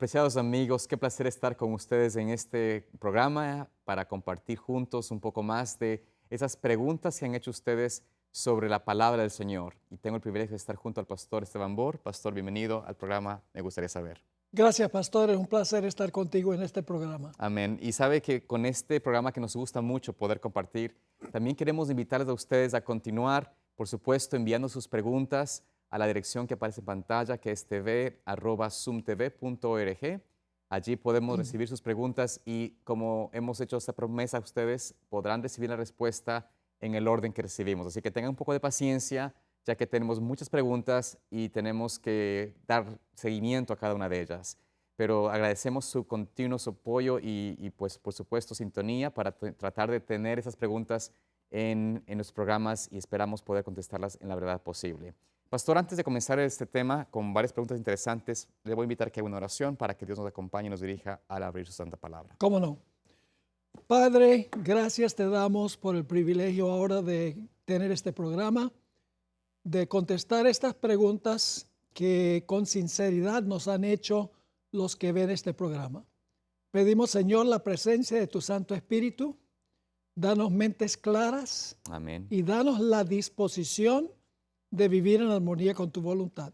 Apreciados amigos, qué placer estar con ustedes en este programa para compartir juntos un poco más de esas preguntas que han hecho ustedes sobre la palabra del Señor. Y tengo el privilegio de estar junto al pastor Esteban Bor. Pastor, bienvenido al programa Me Gustaría Saber. Gracias, pastor. Es un placer estar contigo en este programa. Amén. Y sabe que con este programa que nos gusta mucho poder compartir, también queremos invitarles a ustedes a continuar, por supuesto, enviando sus preguntas a la dirección que aparece en pantalla, que es tv@zoomtv.org. Allí podemos recibir sus preguntas y como hemos hecho esta promesa a ustedes, podrán recibir la respuesta en el orden que recibimos. Así que tengan un poco de paciencia, ya que tenemos muchas preguntas y tenemos que dar seguimiento a cada una de ellas. Pero agradecemos su continuo su apoyo y, pues, por supuesto, sintonía para tratar de tener esas preguntas en los programas y esperamos poder contestarlas en la brevedad posible. Pastor, antes de comenzar este tema con varias preguntas interesantes, le voy a invitar que haga una oración para que Dios nos acompañe y nos dirija al abrir su santa palabra. ¿Cómo no? Padre, gracias te damos por el privilegio ahora de tener este programa, de contestar estas preguntas que con sinceridad nos han hecho los que ven este programa. Pedimos, Señor, la presencia de tu Santo Espíritu. Danos mentes claras Amén. y danos la disposición de vivir en armonía con tu voluntad.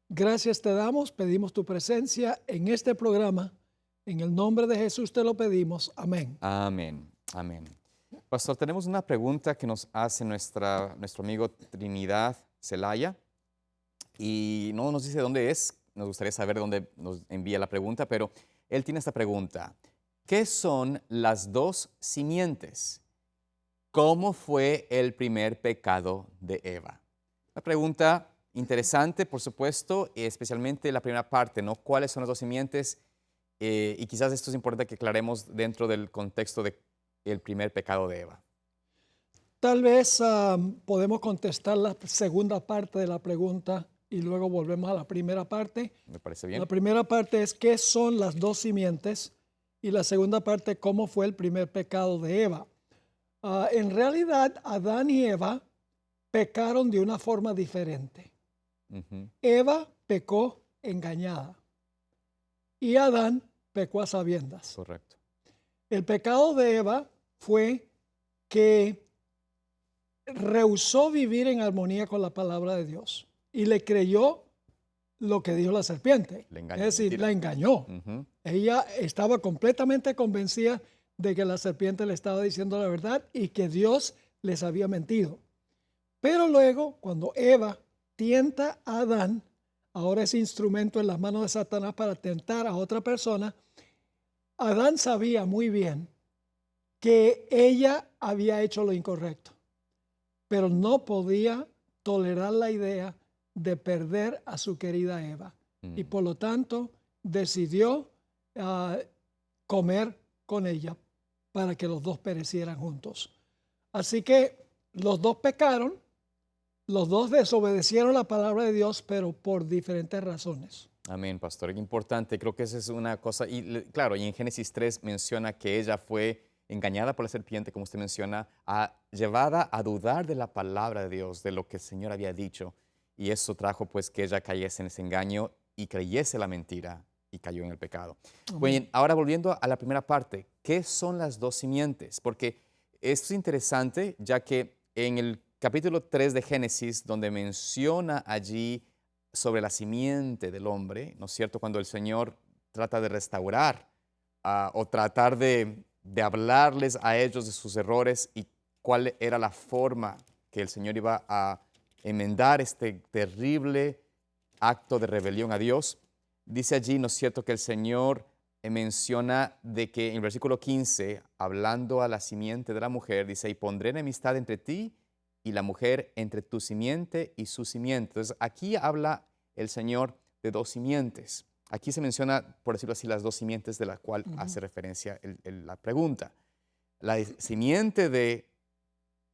Gracias te damos, pedimos tu presencia en este programa. En el nombre de Jesús te lo pedimos. Amén. Amén. Amén. Pastor, tenemos una pregunta que nos hace nuestro amigo Trinidad Celaya y no nos dice dónde es. Nos gustaría saber dónde nos envía la pregunta, pero él tiene esta pregunta. ¿Qué son las dos simientes? ¿Cómo fue el primer pecado de Eva? Una pregunta interesante, por supuesto, especialmente la primera parte, ¿no? ¿Cuáles son las dos simientes? Y quizás esto es importante que aclaremos dentro del contexto del primer pecado de Eva. Tal vez podemos contestar la segunda parte de la pregunta y luego volvemos a la primera parte. ¿Me parece La bien? primera parte es qué son las dos simientes y la segunda parte cómo fue el primer pecado de Eva. En realidad, Adán y Eva pecaron de una forma diferente. Ujú. Eva pecó engañada y Adán pecó a sabiendas. Correcto. El pecado de Eva fue que rehusó vivir en armonía con la palabra de Dios y le creyó lo que dijo la serpiente. Le Es engañó, decir, mentira. la engañó. Ujú. Ella estaba completamente convencida de que la serpiente le estaba diciendo la verdad y que Dios les había mentido. Pero luego, cuando Eva tienta a Adán, ahora es instrumento en las manos de Satanás para tentar a otra persona, Adán sabía muy bien que ella había hecho lo incorrecto, pero no podía tolerar la idea de perder a su querida Eva. Y por lo tanto decidió comer con ella para que los dos perecieran juntos. Así que los dos pecaron, los dos desobedecieron la palabra de Dios, pero por diferentes razones. Amén, pastor. Qué importante. Creo que esa es una cosa. Y claro, y en Génesis 3 menciona que ella fue engañada por la serpiente, como usted menciona, llevada a dudar de la palabra de Dios, de lo que el Señor había dicho. Y eso trajo pues que ella cayese en ese engaño y creyese la mentira y cayó en el pecado. Bueno, ahora volviendo a la primera parte, ¿qué son las dos simientes? Porque esto es interesante, ya que en el capítulo 3 de Génesis, donde menciona allí sobre la simiente del hombre, ¿no es cierto? Cuando el Señor trata de restaurar o tratar de hablarles a ellos de sus errores y cuál era la forma que el Señor iba a enmendar este terrible acto de rebelión a Dios. Dice allí, ¿no es cierto?, que el Señor menciona de que en el versículo 15, hablando a la simiente de la mujer, dice, y pondré enemistad entre ti y la mujer, entre tu simiente y su simiente. Entonces, aquí habla el Señor de dos simientes. Aquí se menciona, por decirlo así, las dos simientes de la cual hace referencia la pregunta. La simiente de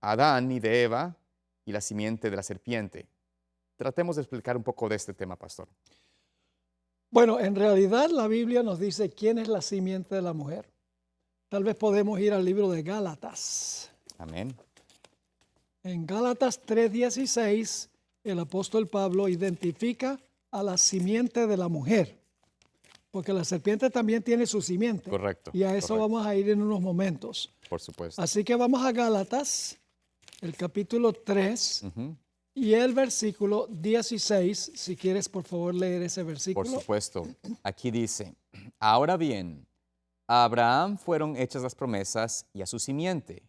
Adán y de Eva y la simiente de la serpiente. Tratemos de explicar un poco de este tema, pastor. Bueno, en realidad la Biblia nos dice quién es la simiente de la mujer. Tal vez podemos ir al libro de Gálatas. Amén. En Gálatas 3:16, el apóstol Pablo identifica a la simiente de la mujer. porque la serpiente también tiene su simiente. Correcto, Y a eso correcto. vamos a ir en unos momentos. Por supuesto. Así que vamos a Gálatas, el capítulo 3 Ujú. y el versículo 16. Si quieres, por favor, leer ese Por versículo. supuesto. Aquí dice, ahora bien, a Abraham fueron hechas las promesas y a su simiente.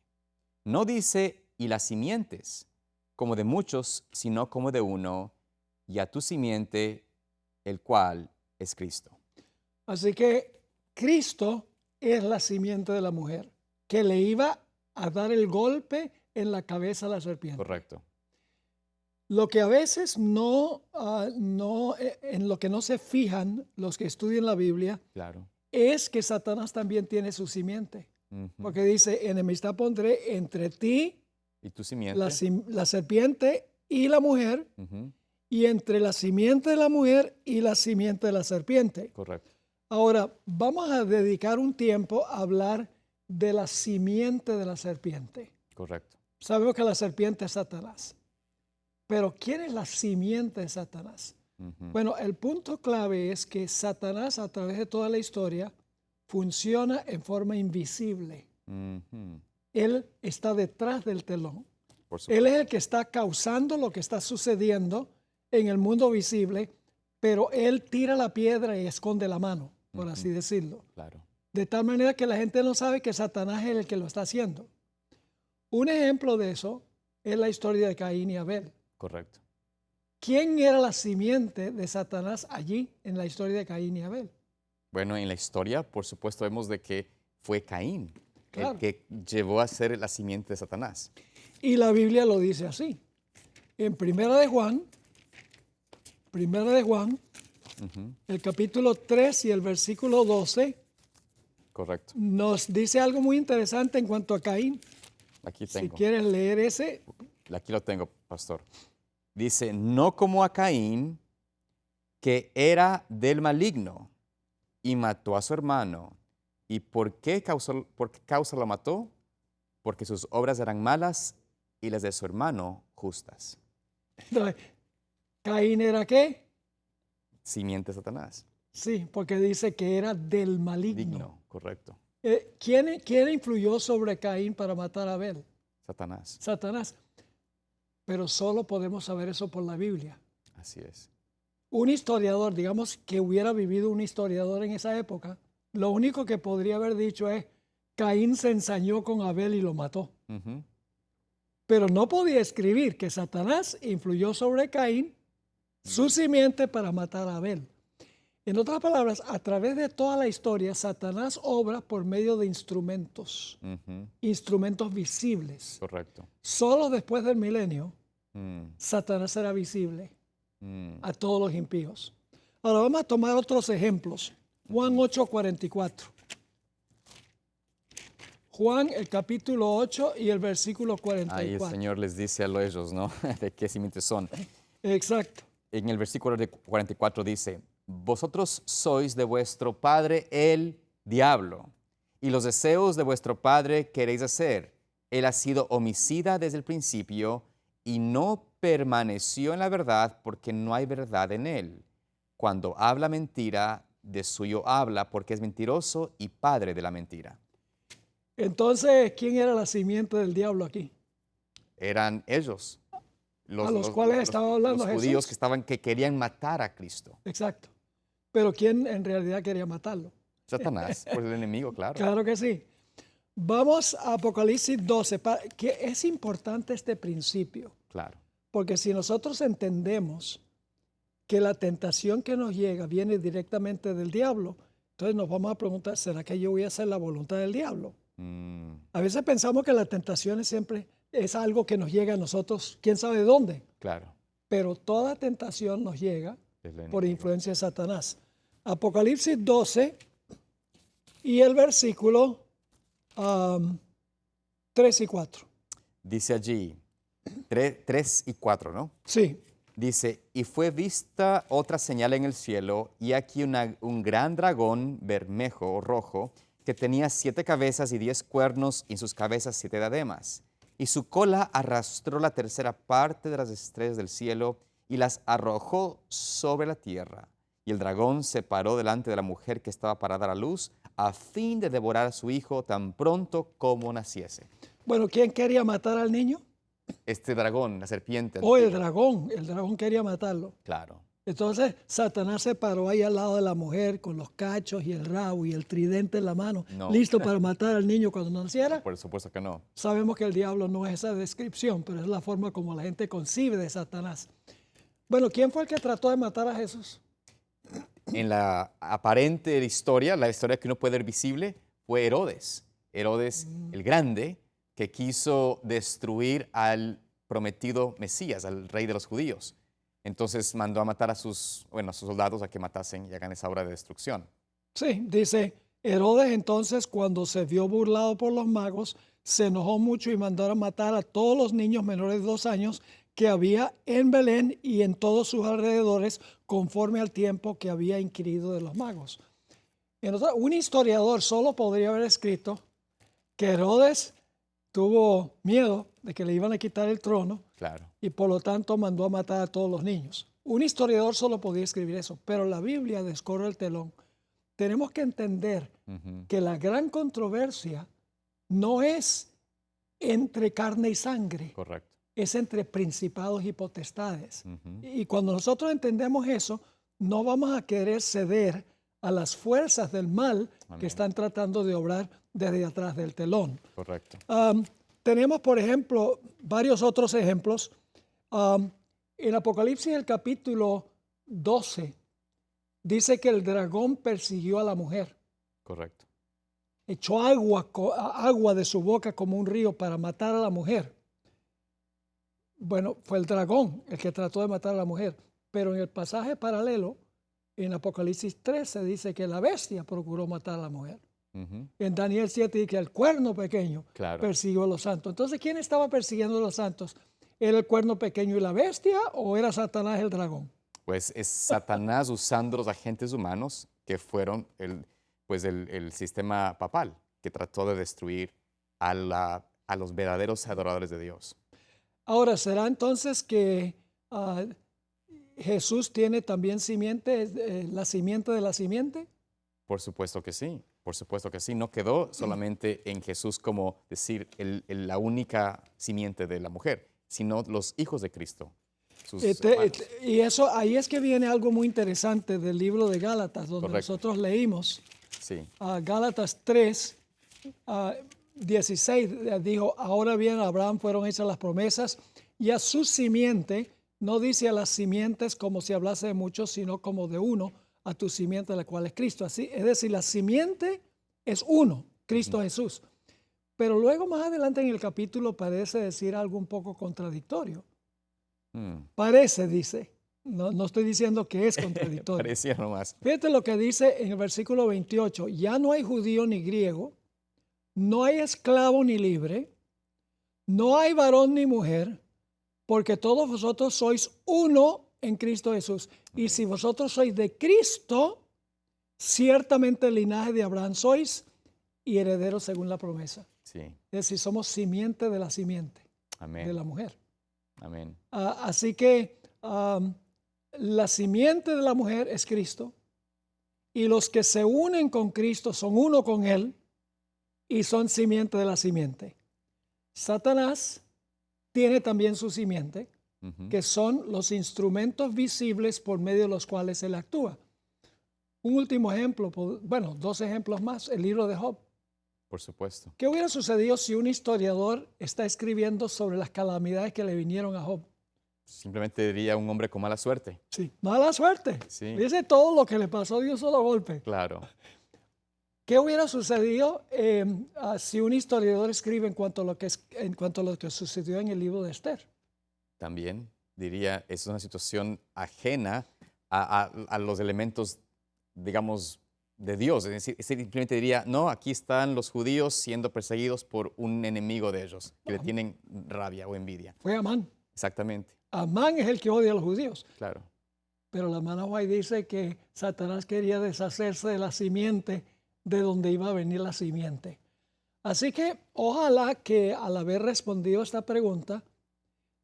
No dice y las simientes, como de muchos, sino como de uno, y a tu simiente, el cual es Cristo. Así que Cristo es la simiente de la mujer, que le iba a dar el golpe en la cabeza a la serpiente. Correcto. Lo que a veces en lo que no se fijan los que estudian la Biblia, Claro. es que Satanás también tiene su simiente. Ujú. Porque dice, enemistad pondré entre ti, ¿Y tu simiente? la serpiente y la mujer, Ujú. y entre la simiente de la mujer y la simiente de la serpiente. Correcto. Ahora, vamos a dedicar un tiempo a hablar de la simiente de la serpiente. Correcto. Sabemos que la serpiente es Satanás. Pero ¿quién es la simiente de Satanás? Ujú. Bueno, el punto clave es que Satanás, a través de toda la historia, funciona en forma invisible. Ujú. Él está detrás del telón. Por Él es supuesto. el que está causando lo que está sucediendo en el mundo visible, pero él tira la piedra y esconde la mano, por así decirlo. Claro. De tal manera que la gente no sabe que Satanás es el que lo está haciendo. Un ejemplo de eso es la historia de Caín y Abel. Correcto. ¿Quién era la simiente de Satanás allí en la historia de Caín y Abel? Bueno, en la historia, por supuesto, vemos de que fue Caín Claro. el que llevó a ser la simiente de Satanás. Y la Biblia lo dice así. En Primera de Juan, Ujú. el capítulo 3 y el versículo 12, Correcto. nos dice algo muy interesante en cuanto a Caín. Aquí Si tengo. quieres leer ese, Aquí lo tengo, pastor. Dice, no como a Caín, que era del maligno y mató a su hermano. ¿Y por qué causa lo mató? Porque sus obras eran malas y las de su hermano justas. Caín era qué? Simiente de Satanás. Sí, porque dice que era del maligno. Digno, correcto. ¿Quién influyó sobre Caín para matar a Abel? Satanás. Satanás. Pero solo podemos saber eso por la Biblia. Así es. Un historiador, digamos que hubiera vivido un historiador en esa época, lo único que podría haber dicho es, Caín se ensañó con Abel y lo mató. Ujú. Pero no podía escribir que Satanás influyó sobre Caín, su simiente, para matar a Abel. En otras palabras, a través de toda la historia, Satanás obra por medio de instrumentos, Ujú. instrumentos visibles. Correcto. Solo después del milenio, Mm, Satanás será visible mm. a todos los impíos. Ahora vamos a tomar otros ejemplos. Juan 8:44. Juan, el capítulo 8 y el versículo Ahí el 44. Señor les dice a ellos, ¿no? De qué simientes son. Exacto. En el versículo 44 dice, vosotros sois de vuestro padre el diablo, y los deseos de vuestro padre queréis hacer. Él ha sido homicida desde el principio y no permaneció en la verdad porque no hay verdad en él. Cuando habla mentira, de suyo habla porque es mentiroso y padre de la mentira. Entonces, ¿quién era la simiente del diablo aquí? Eran ellos, A los cuales estaba hablando los judíos Jesús. que querían matar a Cristo. Exacto. Pero ¿quién en realidad quería matarlo? Satanás, por el enemigo, claro. Claro que sí. Vamos a Apocalipsis 12, que es importante este principio, Claro. porque si nosotros entendemos que la tentación que nos llega viene directamente del diablo, entonces nos vamos a preguntar, ¿será que yo voy a hacer la voluntad del diablo? Mm, A veces pensamos que la tentación siempre es algo que nos llega a nosotros, quién sabe de dónde, claro. pero toda tentación nos llega Del por enemigo. influencia de Satanás. Apocalipsis 12 y el versículo 3 y 4. Dice allí, 3 y 4, ¿no? Sí, Dice, y fue vista otra señal en el cielo, y aquí un gran dragón bermejo o rojo, que tenía 7 cabezas y 10 cuernos, y en sus cabezas 7 diademas. Y su cola arrastró la tercera parte de las estrellas del cielo, y las arrojó sobre la tierra. Y el dragón se paró delante de la mujer que estaba para dar a luz, a fin de devorar a su hijo tan pronto como naciese. Bueno, ¿quién quería matar al niño? Este dragón, la serpiente O antigua. el dragón quería matarlo. Claro, Entonces Satanás se paró ahí al lado de la mujer con los cachos y el rabo y el tridente en la mano, No. listo para matar al niño cuando naciera. por supuesto que no. Sabemos que el diablo no es esa descripción, pero es la forma como la gente concibe de Satanás. Bueno, ¿quién fue el que trató de matar a Jesús? En la aparente historia, la historia que uno puede ver visible, fue Herodes. Herodes el Grande, que quiso destruir al prometido Mesías, al rey de los judíos. Entonces mandó a matar a sus soldados a que matasen y hagan esa obra de destrucción. Sí, dice Herodes entonces cuando se vio burlado por los magos, se enojó mucho y mandó a matar a todos los niños menores de 2 años que había en Belén y en todos sus alrededores conforme al tiempo que había inquirido de los magos. Entonces, un historiador solo podría haber escrito que Herodes tuvo miedo de que le iban a quitar el trono Claro. y por lo tanto mandó a matar a todos los niños. Un historiador solo podía escribir eso, pero la Biblia descorre el telón. Tenemos que entender Ujú. que la gran controversia no es entre carne y sangre, Correcto. es entre principados y potestades. Ujú. Y cuando nosotros entendemos eso, no vamos a querer ceder a las fuerzas del mal Amén. que están tratando de obrar desde atrás del telón. Correcto. Tenemos, por ejemplo, varios otros ejemplos. En Apocalipsis, el capítulo 12, dice que el dragón persiguió a la mujer. Correcto. Echó agua de su boca como un río para matar a la mujer. Bueno, fue el dragón el que trató de matar a la mujer. Pero en el pasaje paralelo, en Apocalipsis 13, dice que la bestia procuró matar a la mujer. Ujú. En Daniel 7 dice que el cuerno pequeño Claro. persiguió a los santos. Entonces, ¿quién estaba persiguiendo a los santos? ¿Era el cuerno pequeño y la bestia o era Satanás el dragón? Pues es Satanás usando los agentes humanos que fueron el sistema papal que trató de destruir a los verdaderos adoradores de Dios. Ahora, ¿será entonces que Jesús tiene también simiente, la simiente de la simiente? Por supuesto que sí, por supuesto que sí. No quedó solamente en Jesús como decir la única simiente de la mujer, sino los hijos de Cristo. Sus hermanos. Y eso, ahí es que viene algo muy interesante del libro de Gálatas, donde Correcto. nosotros leímos Sí, Gálatas 3, 16, dijo, ahora bien, a Abraham fueron hechas las promesas y a su simiente, no dice a las simientes como si hablase de muchos, sino como de uno, a tu simiente, la cual es Cristo. Así, es decir, la simiente es uno, Cristo Jesús. Pero luego más adelante en el capítulo parece decir algo un poco contradictorio. Parece, dice. No estoy diciendo que es contradictorio. parecía nomás. Fíjate lo que dice en el versículo 28. Ya no hay judío ni griego, no hay esclavo ni libre, no hay varón ni mujer, porque todos vosotros sois uno en Cristo Jesús. Y si vosotros sois de Cristo, ciertamente el linaje de Abraham sois y herederos según la promesa. Sí, Es decir, somos simiente de la simiente amén. de la mujer. Amén. Así que la simiente de la mujer es Cristo y los que se unen con Cristo son uno con Él y son simiente de la simiente. Satanás tiene también su simiente, Ujú. que son los instrumentos visibles por medio de los cuales Él actúa. Un último ejemplo, bueno, 2 ejemplos más, el libro de Job. Por supuesto. ¿Qué hubiera sucedido si un historiador está escribiendo sobre las calamidades que le vinieron a Job? Simplemente diría un hombre con mala suerte. Sí, mala suerte. Sí. Dice todo lo que le pasó de un solo golpe. Claro. ¿Qué hubiera sucedido si un historiador escribe en cuanto a lo que sucedió en el libro de Esther? También diría, es una situación ajena a los elementos, digamos, de Dios. Es decir, simplemente diría, no, aquí están los judíos siendo perseguidos por un enemigo de ellos, que le tienen rabia o envidia. Fue Amán. Exactamente, Amán es el que odia a los judíos. claro. Pero la hermana White dice que Satanás quería deshacerse de la simiente de donde iba a venir la simiente. Así que ojalá que al haber respondido esta pregunta,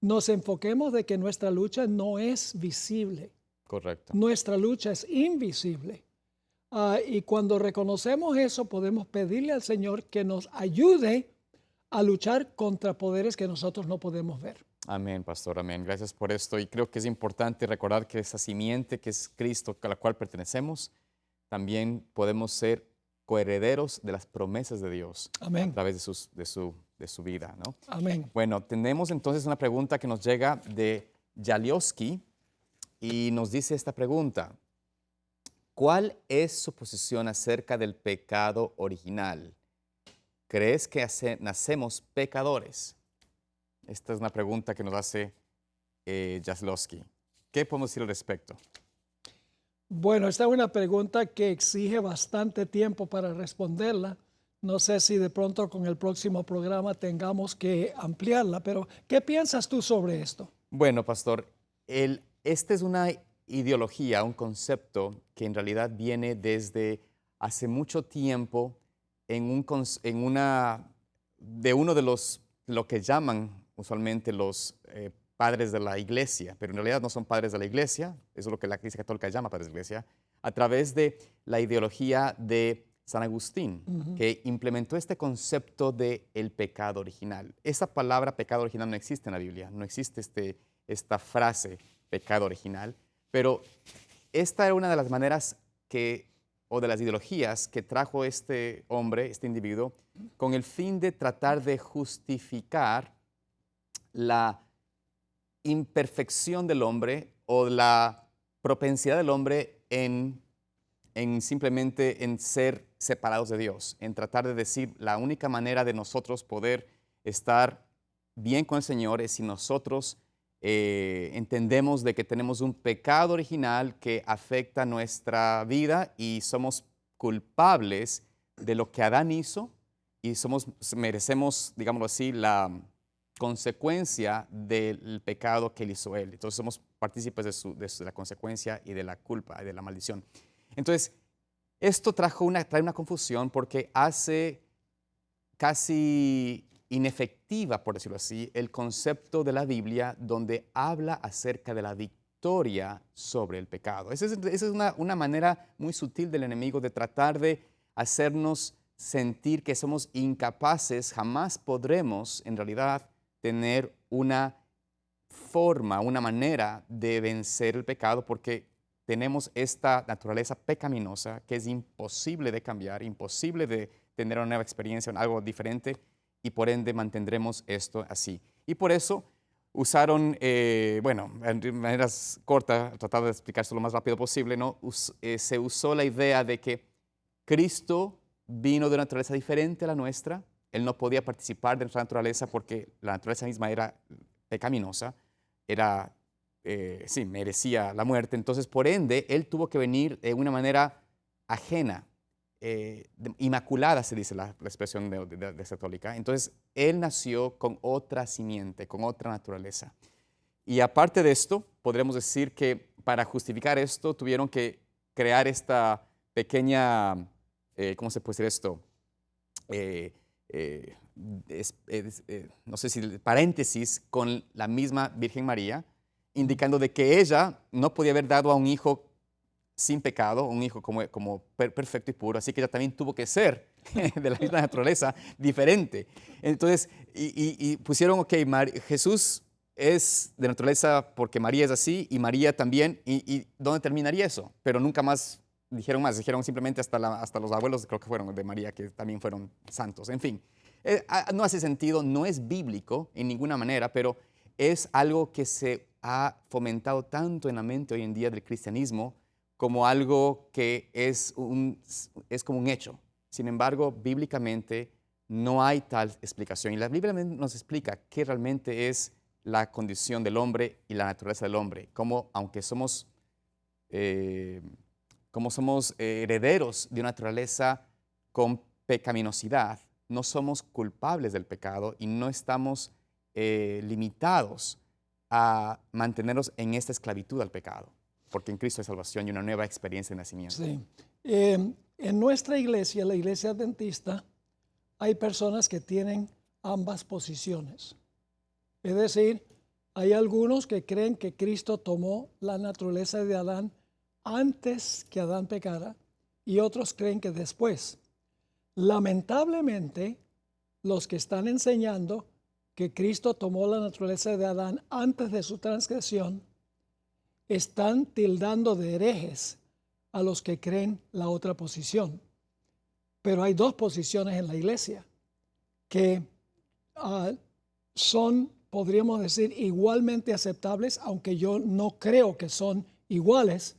nos enfoquemos de que nuestra lucha no es visible. Correcto. Nuestra lucha es invisible. Y cuando reconocemos eso, podemos pedirle al Señor que nos ayude a luchar contra poderes que nosotros no podemos ver. Amén, pastor, amén. Gracias por esto. Y creo que es importante recordar que esa simiente que es Cristo, a la cual pertenecemos, también podemos ser coherederos de las promesas de Dios a Amén. través de su vida, ¿no? Amén. Bueno, tenemos entonces una pregunta que nos llega de Jalioski y nos dice esta pregunta. ¿Cuál es su posición acerca del pecado original? ¿Crees que nacemos pecadores? Esta es una pregunta que nos hace Jalioski. ¿Qué podemos decir al respecto? Bueno, esta es una pregunta que exige bastante tiempo para responderla. No sé si de pronto con el próximo programa tengamos que ampliarla, pero ¿qué piensas tú sobre esto? Bueno, pastor, esta es una ideología, un concepto que en realidad viene desde hace mucho tiempo de uno de lo que llaman usualmente los padres de la iglesia, pero en realidad no son padres de la iglesia, eso es lo que la Iglesia Católica llama padres de la iglesia, a través de la ideología de San Agustín, que implementó este concepto de el pecado original. Esa palabra pecado original no existe en la Biblia, no existe esta frase pecado original, pero esta era una de las maneras o de las ideologías que trajo este hombre, este individuo, con el fin de tratar de justificar la imperfección del hombre o la propensidad del hombre en simplemente en ser separados de Dios, en tratar de decir la única manera de nosotros poder estar bien con el Señor es si nosotros entendemos de que tenemos un pecado original que afecta nuestra vida y somos culpables de lo que Adán hizo y merecemos, digámoslo así, la consecuencia del pecado que él hizo él. Entonces somos partícipes de la consecuencia y de la culpa y de la maldición. Entonces, esto trae una confusión porque hace casi inefectiva, por decirlo así, el concepto de la Biblia donde habla acerca de la victoria sobre el pecado. Esa es una manera muy sutil del enemigo de tratar de hacernos sentir que somos incapaces, jamás podremos en realidad tener una forma, una manera de vencer el pecado porque tenemos esta naturaleza pecaminosa que es imposible de cambiar, imposible de tener una nueva experiencia, algo diferente, y por ende mantendremos esto así. Y por eso usaron, en maneras cortas, tratando de explicarse lo más rápido posible, ¿no? Se usó la idea de que Cristo vino de una naturaleza diferente a la nuestra. Él no podía participar de nuestra naturaleza porque la naturaleza misma era pecaminosa, merecía la muerte. Entonces, por ende, Él tuvo que venir de una manera ajena, inmaculada, se dice la expresión de católica. Entonces, Él nació con otra simiente, con otra naturaleza. Y aparte de esto, podremos decir que para justificar esto, tuvieron que crear esta pequeña, ¿cómo se puede decir esto? No sé si paréntesis con la misma Virgen María, indicando de que ella no podía haber dado a un hijo sin pecado, un hijo como perfecto y puro, así que ella también tuvo que ser de la misma naturaleza, diferente. Entonces, y pusieron, ok, Jesús es de naturaleza porque María es así y María también, y ¿dónde terminaría eso? Pero nunca más dijeron simplemente hasta los abuelos, creo que fueron de María, que también fueron santos. En fin, no hace sentido, no es bíblico en ninguna manera, pero es algo que se ha fomentado tanto en la mente hoy en día del cristianismo como algo que es como un hecho. Sin embargo, bíblicamente no hay tal explicación. Y la Biblia nos explica qué realmente es la condición del hombre y la naturaleza del hombre. Como aunque somos herederos de una naturaleza con pecaminosidad, no somos culpables del pecado y no estamos limitados a mantenernos en esta esclavitud al pecado, porque en Cristo hay salvación y una nueva experiencia de nacimiento. Sí. En nuestra iglesia, la iglesia adventista, hay personas que tienen ambas posiciones. Es decir, Hay algunos que creen que Cristo tomó la naturaleza de Adán antes que Adán pecara y otros creen que después. Lamentablemente, los que están enseñando que Cristo tomó la naturaleza de Adán antes de su transgresión están tildando de herejes a los que creen la otra posición. Pero hay dos posiciones en la iglesia que son, podríamos decir, igualmente aceptables, aunque yo no creo que son iguales.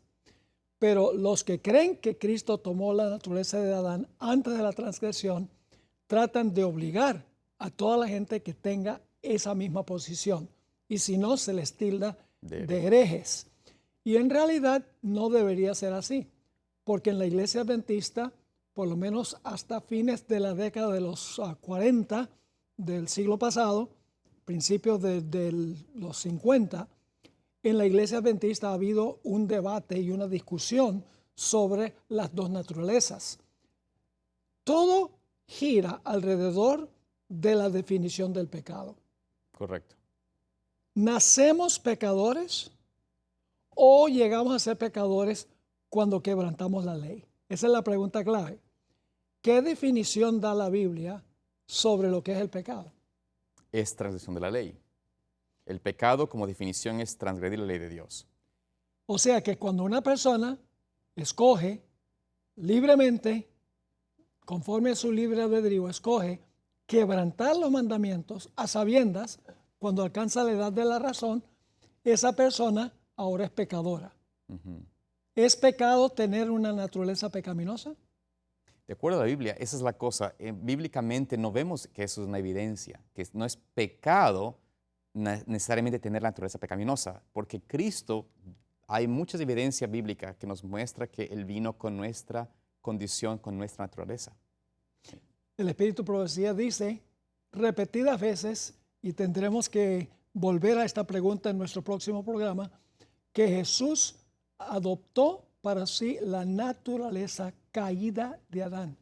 Pero los que creen que Cristo tomó la naturaleza de Adán antes de la transgresión tratan de obligar a toda la gente que tenga esa misma posición. Y si no, se les tilda de herejes. Y en realidad no debería ser así, porque en la iglesia adventista, por lo menos hasta fines de la década de los 40 del siglo pasado, principios de los 50, en la iglesia adventista ha habido un debate y una discusión sobre las dos naturalezas. Todo gira alrededor de la definición del pecado. Correcto. ¿Nacemos pecadores o llegamos a ser pecadores cuando quebrantamos la ley? Esa es la pregunta clave. ¿Qué definición da la Biblia sobre lo que es el pecado? Es transgresión de la ley. El pecado, como definición, es transgredir la ley de Dios. O sea que cuando una persona escoge libremente, conforme a su libre albedrío, escoge quebrantar los mandamientos a sabiendas, cuando alcanza la edad de la razón, esa persona ahora es pecadora. ¿Es pecado tener una naturaleza pecaminosa? De acuerdo a la Biblia, esa es la cosa. Bíblicamente no vemos que eso es una evidencia, que no es pecado necesariamente tener la naturaleza pecaminosa, porque Cristo, hay mucha evidencia bíblica que nos muestra que Él vino con nuestra condición, con nuestra naturaleza. El Espíritu Profecía dice repetidas veces, y tendremos que volver a esta pregunta en nuestro próximo programa, que Jesús adoptó para sí la naturaleza caída de Adán.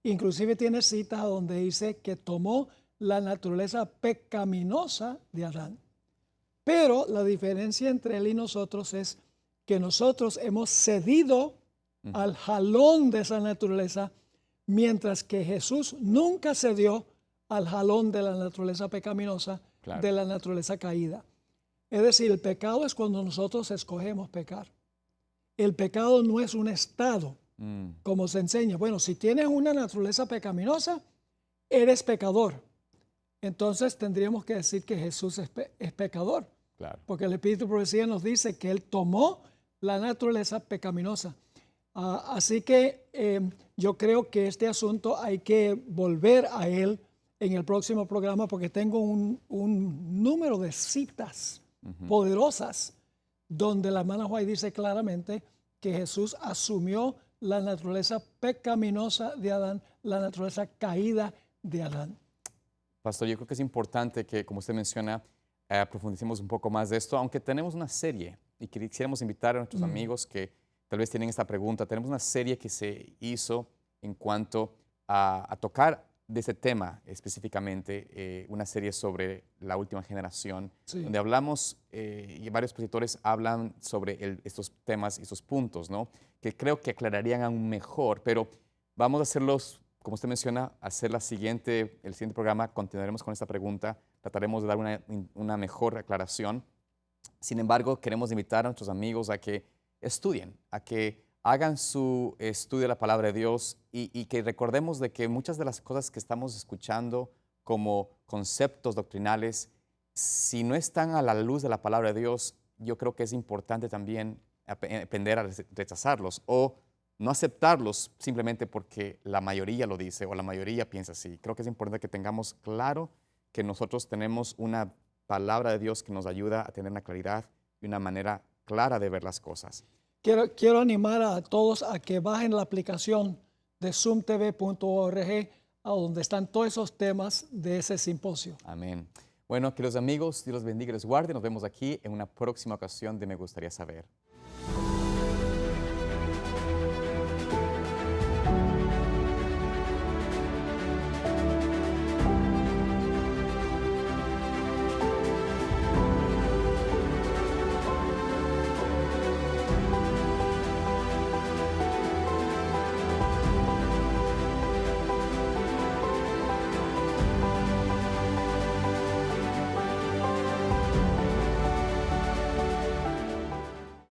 Inclusive tiene citas donde dice que tomó la naturaleza pecaminosa de Adán. Pero la diferencia entre él y nosotros es que nosotros hemos cedido al jalón de esa naturaleza, mientras que Jesús nunca cedió al jalón de la naturaleza pecaminosa, Claro. de la naturaleza caída. Es decir, el pecado es cuando nosotros escogemos pecar. El pecado no es un estado, como se enseña. Bueno, si tienes una naturaleza pecaminosa, eres pecador. Entonces tendríamos que decir que Jesús es pecador. Claro. Porque el Espíritu de Profecía nos dice que Él tomó la naturaleza pecaminosa. Así que yo creo que este asunto hay que volver a él en el próximo programa, porque tengo un número de citas poderosas donde la hermana White dice claramente que Jesús asumió la naturaleza pecaminosa de Adán, la naturaleza caída de Adán. Pastor, yo creo que es importante que, como usted menciona, profundicemos un poco más de esto, aunque tenemos una serie y quisiéramos invitar a nuestros amigos que tal vez tienen esta pregunta. Tenemos una serie que se hizo en cuanto a tocar de ese tema específicamente, una serie sobre la última generación, donde hablamos, y varios expositores hablan sobre estos temas y estos puntos, ¿no? Que creo que aclararían aún mejor, pero vamos a hacerlos, como usted menciona, hacer el siguiente programa, continuaremos con esta pregunta, trataremos de dar una mejor aclaración. Sin embargo, queremos invitar a nuestros amigos a que estudien, a que hagan su estudio de la palabra de Dios y que recordemos de que muchas de las cosas que estamos escuchando como conceptos doctrinales, si no están a la luz de la palabra de Dios, yo creo que es importante también aprender a rechazarlos o no aceptarlos simplemente porque la mayoría lo dice o la mayoría piensa así. Creo que es importante que tengamos claro que nosotros tenemos una palabra de Dios que nos ayuda a tener una claridad y una manera clara de ver las cosas. Quiero animar a todos a que bajen la aplicación de zoomtv.org, a donde están todos esos temas de ese simposio. Amén. Bueno, queridos amigos, Dios los bendiga y los guarde. Nos vemos aquí en una próxima ocasión de Me Gustaría Saber.